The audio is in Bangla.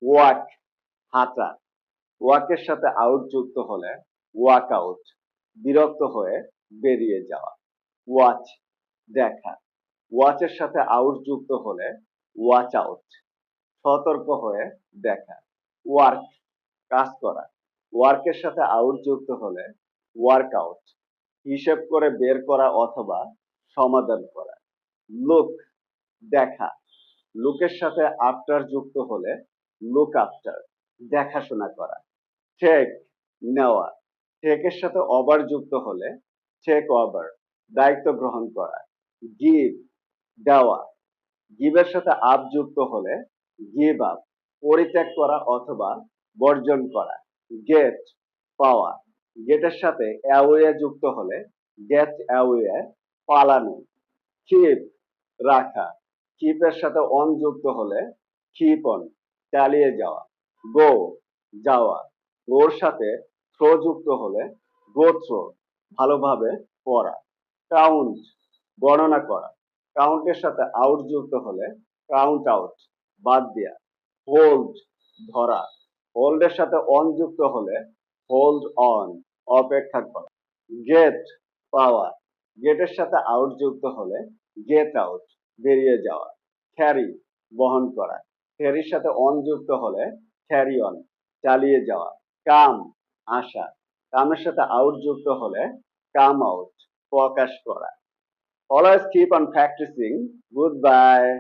ওয়াক হাঁটা, ওয়াকের সাথে আউট যুক্ত হলে ওয়াক আউট, বিরক্ত হয়ে বেরিয়ে যাওয়া। ওয়াচ দেখা, ওয়াচের সাথে আউট যুক্ত হলে ওয়াচ আউট, সতর্ক হয়ে দেখা। ওয়ার্ক কাজ করা, ওয়ার্কের সাথে আউট যুক্ত হলে ওয়ার্ক আউট, হিসেব করে বের করা অথবা সমাধান করা। লুক দেখা, লুকের সাথে আফটার যুক্ত হলে লুক আফটার, দেখাশোনা করা। টেক নেওয়া, টেকের সাথে ওভার যুক্ত হলে টেক ওভার, দায়িত্ব গ্রহণ করা। গিভ দেওয়া, গিভের সাথে আপ যুক্ত হলে গিভ আপ, পরিত্যাগ করা অথবা বর্জন করা। গেট পাওয়া, গেটের সাথে অ্যাওয়ে যুক্ত হলে গেট অ্যাওয়ে, পালানো। কিপ রাখা, কিপের সাথে অন যুক্ত হলে কিপ অন, চালিয়ে যাওয়া। গো যাওয়া, গোর সাথে থ্রো যুক্ত হলে গো থ্রো, ভালোভাবে পড়া। কাউন্ট গণনা করা, কাউন্টের সাথে আউট যুক্ত হলে কাউন্ট আউট, বাদ দেয়া। হোল্ড ধরা, হোল্ডের সাথে অন যুক্ত হলে হোল্ড অন, অপেক্ষা করা। গেট পাওয়া, গেটের সাথে আউট যুক্ত হলে গেট আউট, বেরিয়ে যাওয়া। ক্যারি বহন করা, ক্যারির সাথে অন যুক্ত হলে ক্যারি অন, চালিয়ে যাওয়া। কাম আসা, কামের সাথে আউট যুক্ত হলে কাম আউট, প্রকাশ করা। Always keep on practicing. Goodbye.